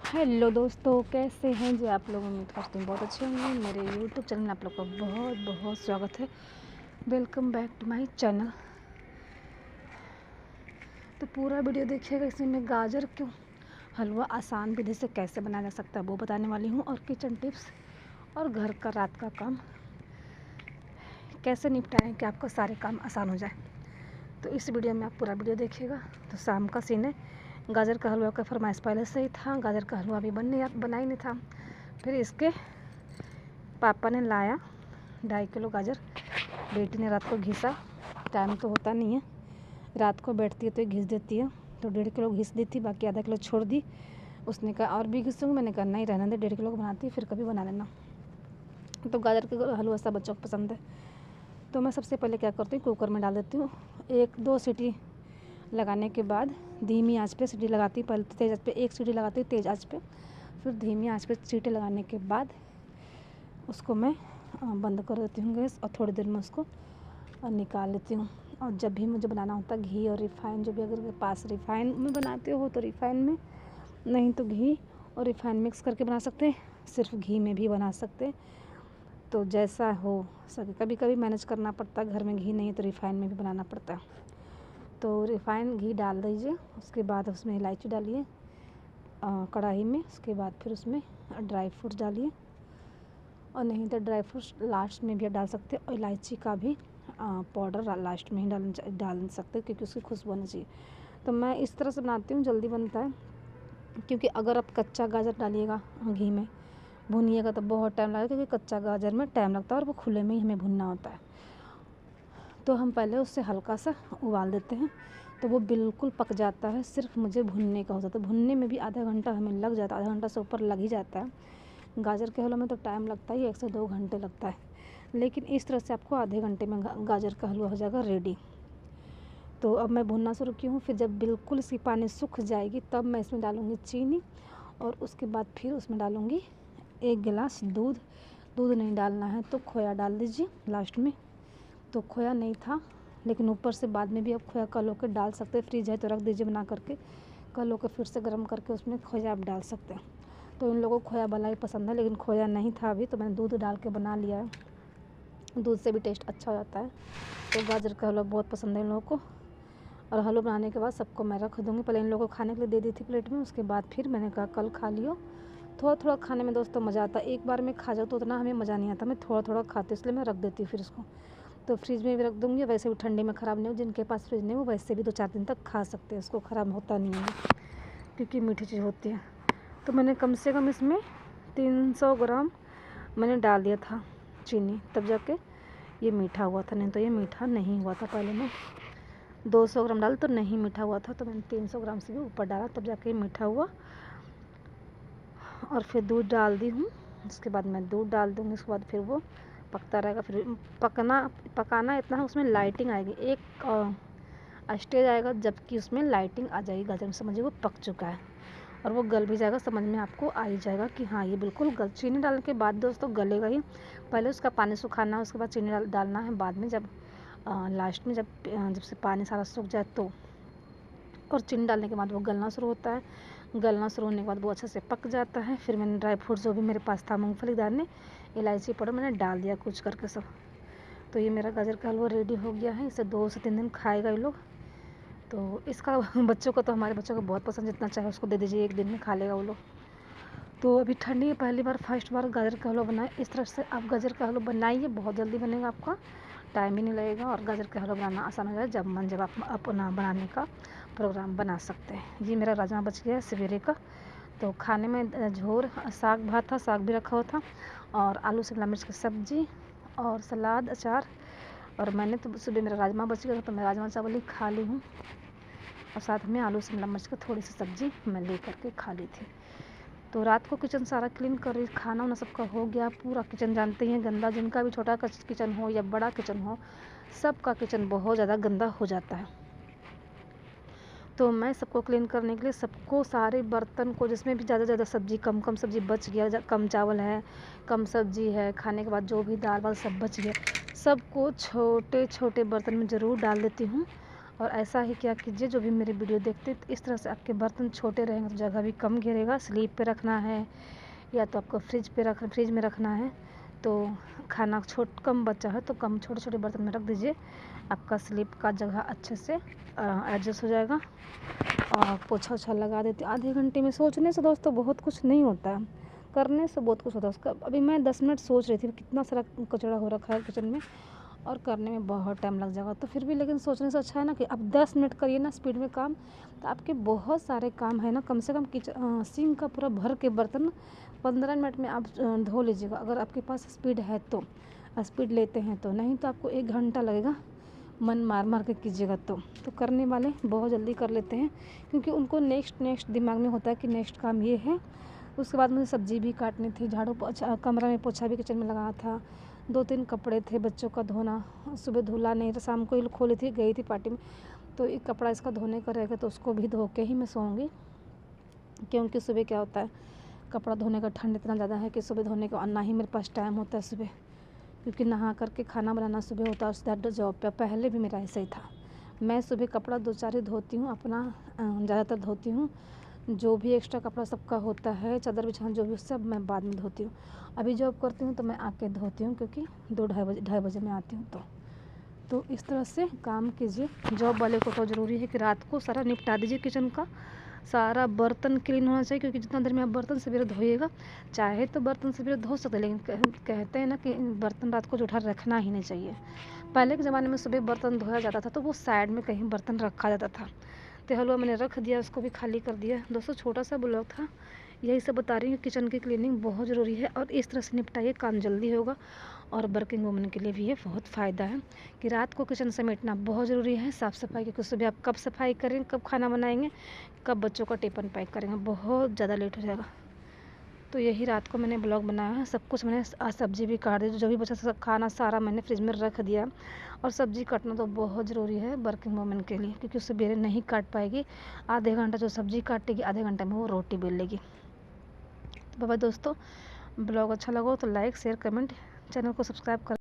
Hello दोस्तों, कैसे हैं जी आप लोग। उम्मीद करती हूँ बहुत अच्छे होंगे। मेरे यूट्यूब चैनल में आप लोग का बहुत बहुत स्वागत है। Welcome back to my channel. तो पूरा वीडियो देखिएगा। इसमें मैं गाजर क्यों हलवा आसान विधि से कैसे बनाया जा सकता है वो बताने वाली हूँ, और किचन टिप्स और घर का रात का काम कैसे निपटाएं कि आपका सारे काम आसान हो जाए। तो इस वीडियो में आप पूरा वीडियो देखिएगा। तो शाम का सीन है। गाजर का हलवा का फरमाइश पहले से ही था। गाजर का हलवा अभी बना ही नहीं था। फिर इसके पापा ने लाया 2.5 किलो गाजर। बेटी ने रात को घिसा। टाइम तो होता नहीं है, रात को बैठती है तो घिस देती है। तो 1.5 किलो घिस दी थी, बाकी आधा किलो छोड़ दी। उसने कहा और भी घिसूँगी। मैंने कहा नहीं, रहने दे, 1.5 किलो को बनाती फिर कभी बना लेना। तो गाजर का हलवा सब बच्चों को पसंद है। तो मैं सबसे पहले क्या करती हूँ, कुकर में डाल देती हूँ। 1-2 सीटी लगाने के बाद धीमी आंच पे सीटी लगाती हूँ। पहले तो तेज़ आंच पे 1 सीटी लगाती हूँ, तेज़ आंच पे। फिर धीमी आंच पे सीटी लगाने के बाद उसको मैं बंद कर देती हूँ गैस, और थोड़ी देर में उसको निकाल लेती हूँ। और जब भी मुझे बनाना होता है घी और रिफ़ाइन, जो भी अगर मेरे पास रिफ़ाइन में बनाते हो तो रिफ़ाइन में, नहीं तो घी और रिफ़ाइन मिक्स करके बना सकते हैं, सिर्फ घी में भी बना सकते हैं। तो जैसा हो सके, कभी कभी मैनेज करना पड़ता है, घर में घी नहीं है तो रिफ़ाइन में भी बनाना पड़ता है। तो रिफ़ाइन घी डाल दीजिए। उसके बाद उसमें इलायची डालिए कढ़ाई में। उसके बाद फिर उसमें ड्राई फ्रूट्स डालिए, और नहीं तो ड्राई फ्रूट्स लास्ट में भी डाल सकते हैं, और इलायची का भी पाउडर लास्ट में ही डाल सकते हैं, क्योंकि उसकी खुशबू आनी चाहिए। तो मैं इस तरह से बनाती हूँ, जल्दी बनता है। क्योंकि अगर आप कच्चा गाजर डालिएगा घी में भुनिएगा तो बहुत टाइम लगेगा, क्योंकि कच्चा गाजर में टाइम लगता है और वो खुले में ही हमें भुनना होता है। तो हम पहले उससे हल्का सा उबाल देते हैं, तो वो बिल्कुल पक जाता है। सिर्फ मुझे भुनने का होता है, तो भुनने में भी आधा घंटा हमें लग जाता है, आधा घंटा से ऊपर लग ही जाता है। गाजर के हलवे में तो टाइम लगता ही 1 से 2 घंटे लगता है, लेकिन इस तरह से आपको आधे घंटे में गाजर का हलवा हो जाएगा रेडी। तो अब मैं भुनना शुरू की हूँ। फिर जब बिल्कुल इसकी पानी सूख जाएगी तब मैं इसमें डालूँगी चीनी, और उसके बाद फिर उसमें डालूँगी 1 गिलास दूध। दूध नहीं डालना है तो खोया डाल दीजिए लास्ट में। तो खोया नहीं था, लेकिन ऊपर से बाद में भी आप खोया कल होकर डाल सकते हैं। फ्रीज है तो रख दीजिए बना करके, कल होकर फिर से गर्म करके उसमें खोया आप डाल सकते हैं। तो इन लोगों को खोया भला ही पसंद है, लेकिन खोया नहीं था अभी, तो मैंने दूध डाल के बना लिया है। दूध से भी टेस्ट अच्छा हो जाता है। तो गाजर का हलवा बहुत पसंद है इन लोगों को। और हलवा बनाने के बाद सबको मैं रख दूँगी। पहले इन लोगों को खाने के लिए दे दी थी प्लेट में, उसके बाद फिर मैंने कहा कल खा लियो। थोड़ा थोड़ा खाने में दोस्तों मज़ा आता है। एक बार में खा जाओ तो उतना हमें मज़ा नहीं आता। मैं थोड़ा थोड़ा खाती हूँ, इसलिए मैं रख देती हूँ फिर इसको। तो फ्रिज में भी रख दूँगी। वैसे भी ठंडी में ख़राब नहीं हो, जिनके पास फ्रिज नहीं वो वैसे भी 2-4 दिन तक खा सकते हैं, उसको ख़राब होता नहीं है, क्योंकि मीठी चीज़ होती है। तो मैंने कम से कम इसमें 300 ग्राम मैंने डाल दिया था चीनी, तब जाके ये मीठा हुआ था, नहीं तो ये मीठा नहीं हुआ था। पहले मैं 200 ग्राम डाल तो नहीं मीठा हुआ था, तो मैंने 300 ग्राम से भी ऊपर डाला, तब जाके मीठा हुआ। और फिर दूध डाल दी हूँ। उसके बाद मैं दूध डाल दूँगी। उसके बाद फिर वो पकता रहेगा। फिर पकाना इतना है उसमें लाइटिंग आएगी, एक स्टेज आएगा जबकि उसमें लाइटिंग आ जाएगी गाजर में, समझिए वो पक चुका है। और वो गल भी जाएगा, समझ में आपको आ ही जाएगा कि हाँ ये बिल्कुल गल। चीनी डालने के बाद दोस्तों गलेगा ही। पहले उसका पानी सुखाना है, उसके बाद चीनी डालना है बाद में, जब लास्ट में जब से पानी सारा सूख जाए तो। और चीनी डालने के बाद वो गलना शुरू होता है। गलना शुरू होने के बाद वो अच्छे से पक जाता है। फिर मैंने ड्राई फ्रूट्स जो भी मेरे पास था, मूंगफली दाने, इलायची पाउडर, मैंने डाल दिया कुछ करके सब। तो ये मेरा गाजर का हलवा रेडी हो गया है। इसे 2 से 3 दिन खाएगा ये लोग। तो इसका बच्चों को, तो हमारे बच्चों को बहुत पसंद, जितना चाहे उसको दे दीजिए, 1 दिन में खा लेगा वो लोग। तो अभी ठंडी है, पहली बार फर्स्ट बार गाजर का हलवा बनाए। इस तरह से आप गाजर का हलवा बनाइए, बहुत जल्दी बनेगा, आपका टाइम भी नहीं लगेगा, और गाजर का हलवा बनाना आसान हो जाएगा। जब आप अपना बनाने का प्रोग्राम बना सकते हैं। ये मेरा राजमा बच गया है सवेरे का। तो खाने में झोर साग भात था, साग भी रखा हुआ था, और आलू शिमला मिर्च की सब्ज़ी और सलाद अचार। और मैंने तो सुबह मेरा राजमा बच गया था, तो मैं राजमा चावल ही खा ली हूँ, और साथ में आलू शिमला मिर्च की थोड़ी सी सब्ज़ी मैं ले करके खा ली थी। तो रात को किचन सारा क्लीन कर रही, खाना वाना सबका हो गया। पूरा किचन जानते ही हैं गंदा, जिनका भी छोटा किचन हो या बड़ा किचन हो, सबका किचन बहुत ज़्यादा गंदा हो जाता है। तो मैं सबको क्लीन करने के लिए, सबको सारे बर्तन को, जिसमें भी ज़्यादा सब्ज़ी, कम सब्ज़ी बच गया, कम चावल है, कम सब्ज़ी है, खाने के बाद जो भी दाल वाल सब बच गया, सबको छोटे छोटे बर्तन में ज़रूर डाल देती हूँ। और ऐसा ही क्या कीजिए, जो भी मेरी वीडियो देखते तो इस तरह से आपके बर्तन छोटे रहेंगे तो जगह भी कम घेरेगा। स्लीप पे रखना है या तो आपको फ्रिज में रखना है, तो खाना कम बचा है तो कम छोटे छोटे बर्तन में रख दीजिए, आपका स्लीप का जगह अच्छे से एडजस्ट हो जाएगा। और पोछा ओछा लगा देती आधे घंटे में। सोचने से दोस्तों बहुत कुछ नहीं होता है, करने से बहुत कुछ होता है उसका। अभी मैं 10 मिनट सोच रही थी कितना सारा कचरा हो रखा है किचन में, और करने में बहुत टाइम लग जाएगा। तो फिर भी लेकिन सोचने से अच्छा है ना कि आप 10 मिनट करिए ना स्पीड में काम, तो आपके बहुत सारे काम है ना, कम से कम सिंक का पूरा भर के बर्तन 15 मिनट में आप धो लीजिएगा, अगर आपके पास स्पीड है तो, स्पीड लेते हैं तो। नहीं तो आपको 1 घंटा लगेगा मन मार मार के कीजिएगा तो करने वाले बहुत जल्दी कर लेते हैं, क्योंकि उनको नेक्स्ट दिमाग में होता है कि नेक्स्ट काम ये है। उसके बाद मुझे सब्ज़ी भी काटनी थी, झाड़ू पोछा, कमरा में पोछा भी किचन में लगाना था, 2-3 कपड़े थे बच्चों का धोना, सुबह धुला नहीं था, शाम को ही खोली थी, गई थी पार्टी में, तो एक कपड़ा इसका धोने का रहेगा तो उसको भी धो के ही मैं सोऊंगी। क्योंकि सुबह क्या होता है, कपड़ा धोने का ठंड इतना ज़्यादा है कि सुबह धोने का ना ही मेरे पास टाइम होता है सुबह, क्योंकि नहा करके खाना बनाना सुबह होता है। उसके जॉब पे पहले भी मेरा ऐसा ही था, मैं सुबह कपड़ा 2-4 ही धोती हूँ अपना, ज़्यादातर धोती हूँ। जो भी एक्स्ट्रा कपड़ा सबका होता है, चादर बिछाना जो भी, सब मैं बाद में धोती हूँ। अभी जॉब करती हूँ तो मैं आके धोती हूँ, क्योंकि 2-2:30 बजे मैं आती हूँ। तो इस तरह से काम कीजिए। जॉब वाले को तो ज़रूरी है कि रात को सारा निपटा दीजिए किचन का, सारा बर्तन क्लीन होना चाहिए, क्योंकि जितना देर में आप बर्तन सवेरे धोइएगा, चाहे तो बर्तन सवेरे धो सकते हैं, लेकिन कहते हैं ना कि बर्तन रात को जूठा रखना ही नहीं चाहिए। पहले के ज़माने में सुबह बर्तन धोया जाता था तो वो साइड में कहीं बर्तन रखा जाता था, तो हलवा मैंने रख दिया, उसको भी खाली कर दिया। दोस्तों छोटा सा ब्लॉग था, यही सब बता रही हूँ। किचन की क्लीनिंग बहुत ज़रूरी है, और इस तरह से निपटाइए, काम जल्दी होगा। और वर्किंग वूमन के लिए भी ये बहुत फ़ायदा है कि रात को किचन समेटना बहुत ज़रूरी है, साफ़ सफाई, क्योंकि सुबह आप कब सफाई करेंगे, कब खाना बनाएंगे, कब बच्चों का टिफ़िन पैक करेंगे, बहुत ज़्यादा लेट हो जाएगा। तो यही रात को मैंने ब्लॉग बनाया है। सब कुछ मैंने सब्ज़ी भी काट दी, जो भी बचा सब खाना सारा मैंने फ्रिज में रख दिया। और सब्ज़ी काटना तो बहुत ज़रूरी है वर्किंग वूमन के लिए, क्योंकि उससे बेरे नहीं काट पाएगी। आधे घंटा जो सब्ज़ी काटेगी, आधे घंटे में वो रोटी बेल लेगी। तो बाय दोस्तों, ब्लॉग अच्छा लगा तो लाइक शेयर कमेंट, चैनल को सब्सक्राइब कर